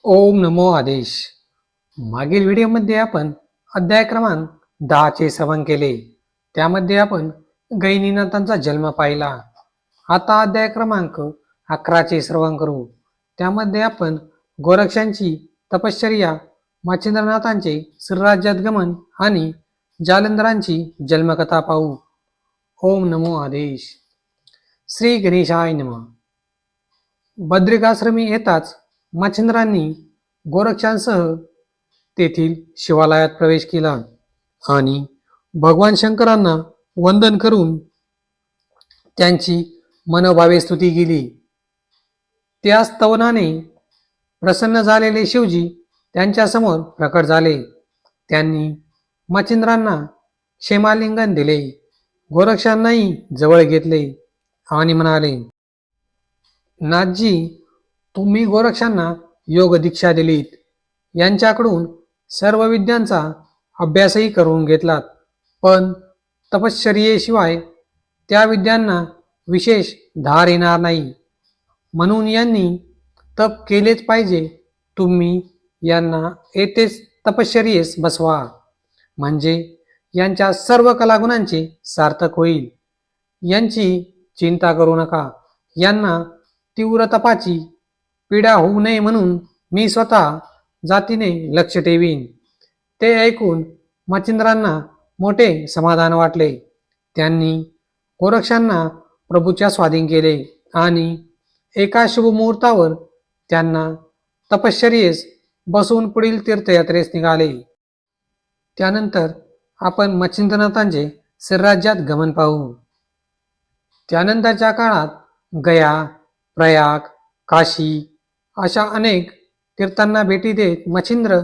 ओम नमो आदेश. मागील व्हिडिओमध्ये आपण अध्याय क्रमांक 10 श्रवण केले. त्यामध्ये आपण गैनीनाथांचा जन्म पाहिला. आता अध्याय क्रमांक 11 श्रवण करू. त्यामध्ये आपण गोरक्षांची तपश्चर्या, मच्छिंद्रनाथांचे श्रीराज्यात गमन आणि जालंधरांची जन्मकथा पाहू. ओम नमो आदेश. श्री गणेशाय नमः. बद्रिकाश्रमी येताच मच्छिंद्रांनी गोरक्षांसह तेथील शिवालयात प्रवेश केला आणि भगवान शंकरांना वंदन करून त्यांची मनोभावे स्तुती केली. त्या स्तवनाने प्रसन्न झालेले शिवजी त्यांच्यासमोर प्रकट झाले. त्यांनी मच्छिंद्रांना क्षेमालिंगन दिले. गोरक्षांनाही जवळ घेतले आणि म्हणाले, नाथजी, तुम्ही गोरक्षांना योग दीक्षा दिलीत. यांच्याकडून सर्व विद्यांचा अभ्यासही करून घेतलात, पण तपश्चर्येशिवाय त्या विद्यांना विशेष धार येणार नाही. म्हणून यांनी तप केलेच पाहिजे. तुम्ही यांना येथेच तपश्चर्येस बसवा, म्हणजे यांच्या सर्व कलागुणांचे सार्थक होईल. यांची चिंता करू नका. यांना तीव्र तपाची पीडा होऊ नये म्हणून मी स्वतः जातीने लक्ष ठेवीन. ते ऐकून मच्छिंद्रांना मोठे समाधान वाटले. त्यांनी गोरक्षांना प्रभूच्या स्वाधीन केले आणि एका शुभ मुहूर्तावर त्यांना तपश्चर्येस बसून पुढील तीर्थयात्रेस निघाले. त्यानंतर आपण मच्छिंद्रनाथांचे श्रीराज्यात गमन पाहू. त्यानंतरच्या काळात गया, प्रयाग, काशी अशा अनेक तीर्थांना भेटी देत मच्छिंद्र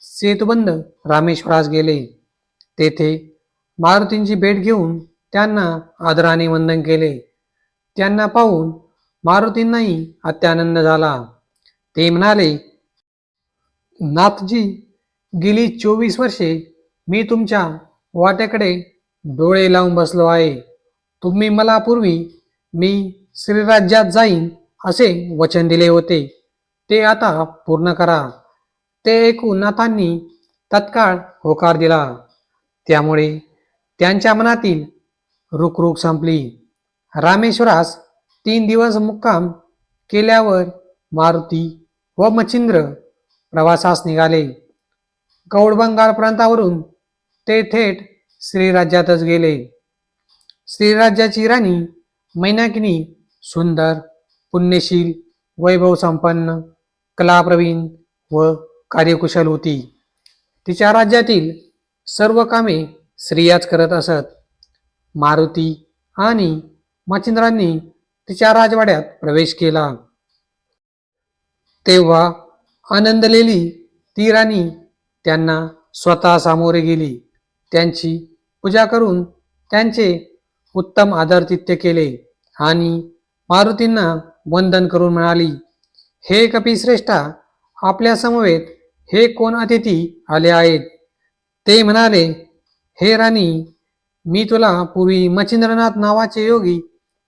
सेतुबंध रामेश्वरास गेले. तेथे मारुतींची भेट घेऊन त्यांना आदराने वंदन केले. त्यांना पाहून मारुतींनाही अत्यानंद झाला. ते म्हणाले, नाथजी, गेली 24 वर्षे मी तुमच्या वाट्याकडे डोळे लावून बसलो आहे. तुम्ही मला पूर्वी मी श्रीराज्यात जाईन असे वचन दिले होते, ते आता पूर्ण करा. ते ऐकून नाथांनी तत्काळ होकार दिला. त्यामुळे त्यांच्या मनातील रुकरुक संपली. रामेश्वरास 3 दिवस मुक्काम केल्यावर मारुती व मच्छिंद्र प्रवासास निघाले. गौडबंगाल प्रांतावरून ते थेट श्रीराज्यातच गेले. श्रीराज्याची राणी मैनाकिनी सुंदर, पुण्यशील, वैभव संपन्न, कलाप्रवीण व कार्यकुशल होती. तिच्या राज्यातील सर्व कामे स्त्रियाच करत असत. मारुती आणि मच्छिंद्रांनी तिच्या राजवाड्यात प्रवेश केला. तेव्हा आनंदलेली ती राणी त्यांना स्वतः सामोरे गेली. त्यांची पूजा करून त्यांचे उत्तम आदरातिथ्य केले आणि मारुतींना वंदन करून म्हणाली, हे कपिश्रेष्ठा, आपल्या समवेत हे कोण अतिथी आले आहेत? ते म्हणाले, हे राणी, मी तुला पूर्वी मच्छिंद्रनाथ नावाचे योगी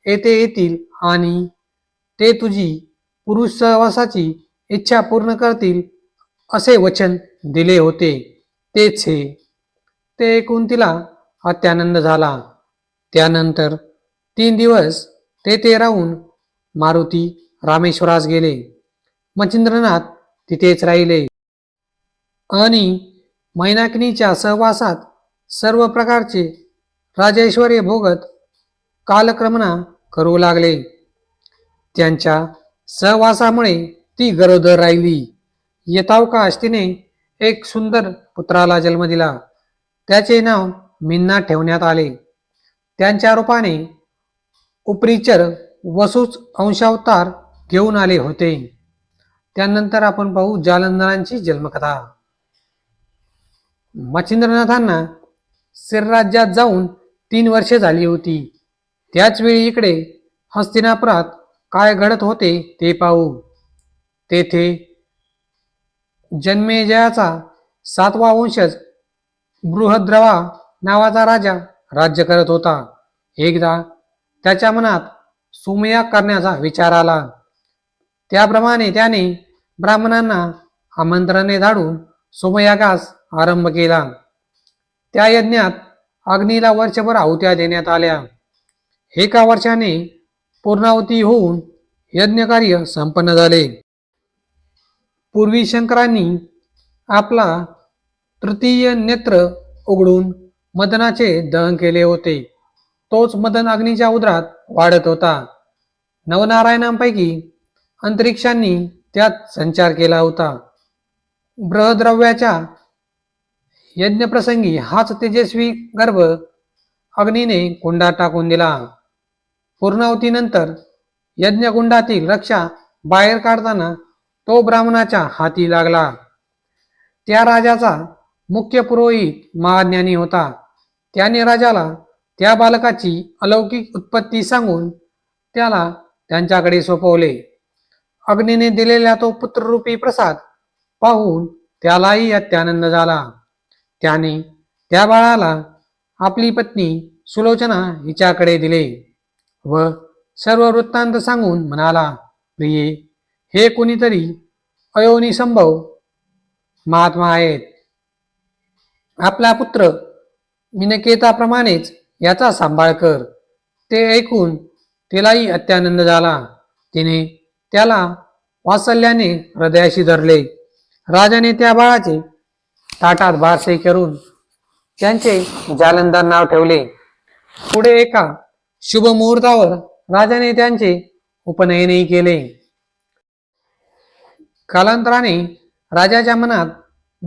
येथे येतील आणि ते तुझी पुरुष सहवासाची इच्छा पूर्ण करतील असे वचन दिले होते, तेच हे. ते ऐकून तिला अत्यानंद झाला. त्यानंतर 3 दिवस तेथे राहून मारुती रामेश्वरास गेले. मच्छिंद्रनाथ तिथेच राहिले आणि मैनाकिनीच्या सहवासात सर्व प्रकारचे राजैश्वर्य भोगत कालक्रमणा करू लागले. त्यांच्या सहवासामुळे ती गरोदर राहिली. यथावकाश तिने एक सुंदर पुत्राला जन्म दिला. त्याचे नाव मिन्ना ठेवण्यात आले. त्यांच्या रूपाने उपरिचर वसूच अंशावतार घेऊन आले होते. त्यानंतर आपण पाहू जालंधरांची जन्मकथा. मच्छिंद्रनाथांना श्रीराज्यात जाऊन 3 वर्षे झाली होती. त्याचवेळी इकडे हस्तिनापुरात काय घडत होते ते पाहू. तेथे जन्मेजयाचा 7वा वंशज बृहद्रवा नावाचा राजा राज्य करत होता. एकदा त्याच्या मनात सुमयाग करण्याचा विचार आला. त्याप्रमाणे त्याने ब्राह्मणांना आमंत्रणे धाडून सोमयागास आरंभ केला. त्या यज्ञात अग्नीला वर्षभर आहुत्या देण्यात आल्या. एका वर्षाने पूर्णाहुती होऊन यज्ञकार्य संपन्न झाले. पूर्वी शंकरांनी आपला तृतीय नेत्र उघडून मदनाचे दहन केले होते. तोच मदन अग्नीच्या उदरात वाढत होता. नवनारायणांपैकी अंतरिक्षांनी त्यात संचार केला होता. बृहद्रव्याच्या यज्ञप्रसंगी हाच तेजस्वी गर्भ अग्नीने कुंडात टाकून दिला. पूर्णाहुतीनंतर यज्ञकुंडातील रक्षा बाहेर काढताना तो ब्राह्मणाच्या हाती लागला. त्या राजाचा मुख्य पुरोहित महाज्ञानी होता. त्याने राजाला त्या बालकाची अलौकिक उत्पत्ती सांगून त्याला त्यांच्याकडे सोपवले. अग्नीने दिलेला तो पुत्ररूपी प्रसाद पाहून त्यालाही अत्यानंद झाला. त्याने त्या बाळाला आपली पत्नी सुलोचना हिच्याकडे दिले व सर्व वृत्तांत सांगून म्हणाला, प्रिये, हे कुणीतरी अयोनिसंभव महात्मा आहेत. आपला पुत्र मिनकेताप्रमाणेच याचा सांभाळ कर. ते ऐकून तिलाही अत्यानंद झाला. तिने त्याला वात्सल्याने हृदयाशी धरले. राजाने त्या बाळाचे ताटात बारसे करून त्यांचे जालंधर नाव ठेवले. पुढे एका शुभ मुहूर्तावर राजाने त्यांचे उपनयनही केले. कालांतराने राजाच्या मनात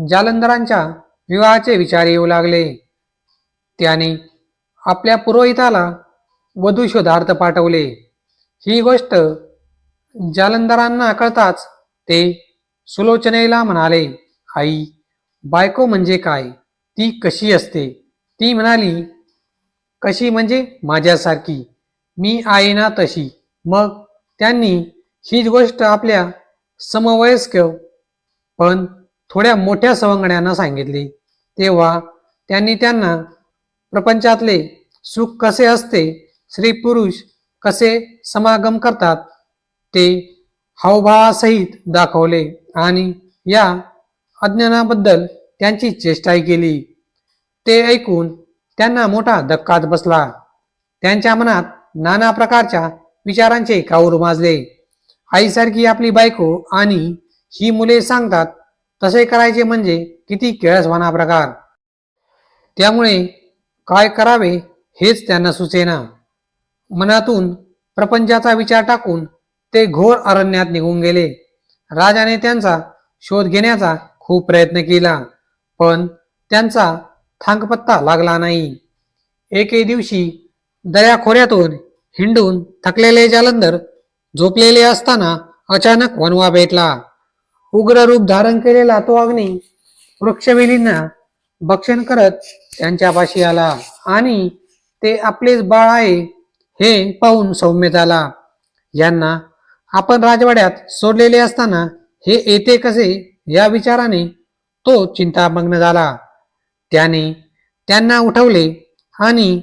जालंधरांच्या विवाहाचे विचार येऊ लागले. त्याने आपल्या पुरोहिताला वधू शोधार्थ पाठवले. ही गोष्ट जालंधरांना कळताच ते सुलोचनेला म्हणाले, आई, बायको म्हणजे काय? ती कशी असते? ती म्हणाली, कशी म्हणजे माझ्यासारखी. मी आहे ना तशी. मग त्यांनी हीच गोष्ट आपल्या समवयस्क पण थोड्या मोठ्या सवंगड्यांना सांगितली. तेव्हा त्यांनी त्यांना प्रपंचातले सुख कसे असते, स्त्री पुरुष कसे समागम करतात ते हावभावासहित दाखवले आणि या अज्ञानाबद्दल त्यांची चेष्टाही केली. ते ऐकून त्यांना मोठा धक्काच बसला. त्यांच्या मनात नाना प्रकारच्या विचारांचे काऊर माजले. आईसारखी आपली बायको आणि ही मुले सांगतात तसे करायचे म्हणजे किती केळसवाना प्रकार. त्यामुळे काय करावे हेच त्यांना सुचेना. मनातून प्रपंचाचा विचार टाकून ते घोर अरण्यात निघून गेले. राजाने त्यांचा शोध घेण्याचा खूप प्रयत्न केला, पण त्यांचा थांगपत्ता लागला नाही. एके दिवशी दऱ्याखोऱ्यातून हिंडून थकलेले जालंधर झोपलेले असताना अचानक वणवा भेटला. उग्र रूप धारण केलेला तो अग्नी वृक्षवेलींना भक्षण करत त्यांच्यापाशी आला आणि ते आपलेच बाळ आहे हे पाहून सौम्य झाला. यांना आपण राजवाड्यात सोडलेले असताना हे येते कसे या विचाराने तो चिंतामग्न झाला. त्याने त्यांना उठवले आणि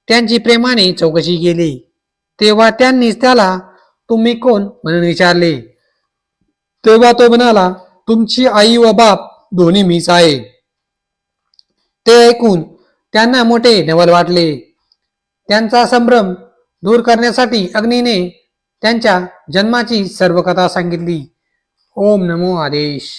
त्यांची प्रेमाने चौकशी केली. तेव्हा त्यांनीच त्याला तुम्ही कोण म्हणून विचारले. तेव्हा तो म्हणाला, तुमची आई व बाप दोन्ही मीच आहे. ते ऐकून त्यांना मोठे नवल वाटले. त्यांचा संभ्रम दूर करण्यासाठी अग्नीने त्यांच्या जन्माची सर्व कथा सांगितली. ओम नमो आदेश.